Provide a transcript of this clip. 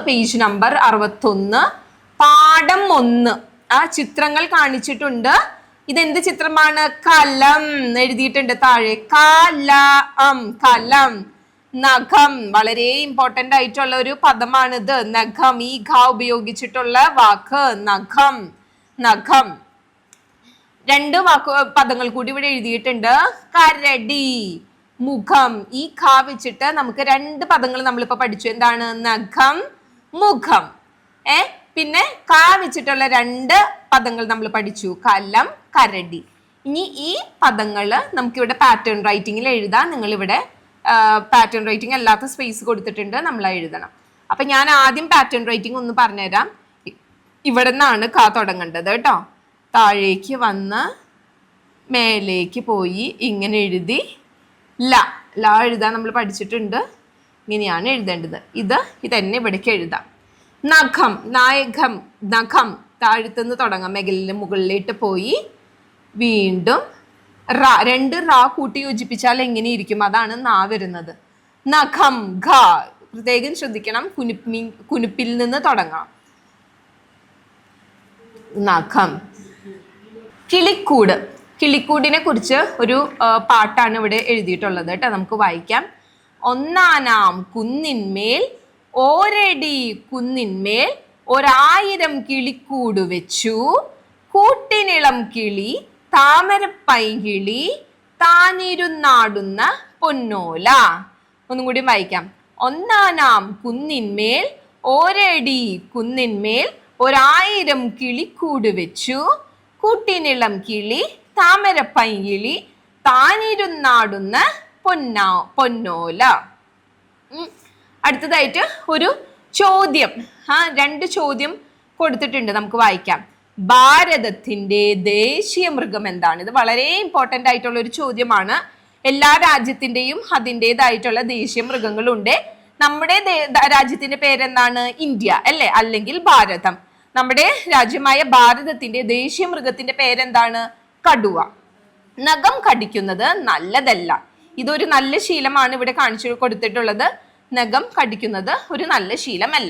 Page number 61, പാഠം 1. ആ ചിത്രങ്ങൾ കാണിച്ചിട്ടുണ്ട്. ഇതെന്ത് ചിത്രമാണ്? കലം എഴുതിയിട്ടുണ്ട് താഴെ. കലം, കലം. നഖം, വളരെ ഇമ്പോർട്ടന്റ് ആയിട്ടുള്ള ഒരു പദമാണിത്. നഖം, ഈ ഘ ഉപയോഗിച്ചിട്ടുള്ള വാക്ക് നഖം, നഖം. 2 പദങ്ങൾ കൂടി ഇവിടെ എഴുതിയിട്ടുണ്ട്. കരടി, മുഖം. ഈ ഖ വെച്ചിട്ട് നമുക്ക് 2 പദങ്ങൾ നമ്മളിപ്പോ പഠിച്ചു. എന്താണ്? നഖം, മുഖം. പിന്നെ ക വെച്ചിട്ടുള്ള 2 പദങ്ങൾ നമ്മൾ പഠിച്ചു. കലം, കരടി. ഇനി ഈ പദങ്ങള് നമുക്കിവിടെ പാറ്റേൺ റൈറ്റിംഗിൽ എഴുതാം. നിങ്ങൾ ഇവിടെ പാറ്റേൺ റൈറ്റിംഗ് അല്ലാത്ത സ്പേസ് കൊടുത്തിട്ടുണ്ട്, നമ്മൾ എഴുതണം. അപ്പൊ ഞാൻ ആദ്യം പാറ്റേൺ റൈറ്റിംഗ് ഒന്ന് പറഞ്ഞുതരാം. ഇവിടെ നിന്നാണ് ക തുടങ്ങേണ്ടത് കേട്ടോ. താഴേക്ക് വന്ന് മേലേക്ക് പോയി ഇങ്ങനെ എഴുതി ല എഴുതാൻ നമ്മൾ പഠിച്ചിട്ടുണ്ട്. ഇങ്ങനെയാണ് എഴുതേണ്ടത്. ഇതന്നെ ഇവിടേക്ക് എഴുതാം. നഖം, നായകം, നഖം. താഴത്തുനിന്ന് തുടങ്ങാം, മുകളിലേക്ക് പോയി വീണ്ടും 2 റാ കൂട്ടി യോജിപ്പിച്ചാൽ എങ്ങനെയിരിക്കും? അതാണ് നാ വരുന്നത്. നഖം, ഘ. പ്രത്യേകം ശ്രദ്ധിക്കണം, കുനിപ്പിൽ നിന്ന് തുടങ്ങാം. നഖം. കിളിക്കൂട്. കിളിക്കൂടിനെ കുറിച്ച് ഒരു പാട്ടാണ് ഇവിടെ എഴുതിയിട്ടുള്ളത് കേട്ടോ. നമുക്ക് വായിക്കാം. ഒന്നാനാം കുന്നിന്മേൽ ഓരടി കുന്നിന്മേൽ 1000 കിളിക്കൂട് വെച്ചു, കൂട്ടിനിളം കിളി താമരപ്പൈകിളി താനിരുന്നാടുന്ന പൊന്നോല. ഒന്നും കൂടി വായിക്കാം. ഒന്നാനാം കുന്നിന്മേൽ ഓരടി കുന്നിന്മേൽ 1000 കിളിക്കൂട് വെച്ചു, കൂട്ടിനിളം കിളി താമരപ്പൈകിളി താനിരുന്നാടുന്ന പൊന്നോല. അടുത്തതായിട്ട് ഒരു ചോദ്യം. 2 ചോദ്യം കൊടുത്തിട്ടുണ്ട്, നമുക്ക് വായിക്കാം. ഭാരതത്തിന്റെ ദേശീയ മൃഗം എന്താണ്? ഇത് വളരെ ഇമ്പോർട്ടന്റ് ആയിട്ടുള്ള ഒരു ചോദ്യമാണ്. എല്ലാ രാജ്യത്തിന്റെയും അതിൻ്റെതായിട്ടുള്ള ദേശീയ മൃഗങ്ങളുണ്ട്. നമ്മുടെ രാജ്യത്തിന്റെ പേരെന്താണ്? ഇന്ത്യ അല്ലേ? അല്ലെങ്കിൽ ഭാരതം. നമ്മുടെ രാജ്യമായ ഭാരതത്തിന്റെ ദേശീയ മൃഗത്തിന്റെ പേരെന്താണ്? കടുവ. നഖം കടിക്കുന്നത് നല്ലതല്ല. ഇതൊരു നല്ല ശീലമാണ് ഇവിടെ കാണിച്ചു കൊടുത്തിട്ടുള്ളത്. നഖം കടിക്കുന്നത് ഒരു നല്ല ശീലമല്ല.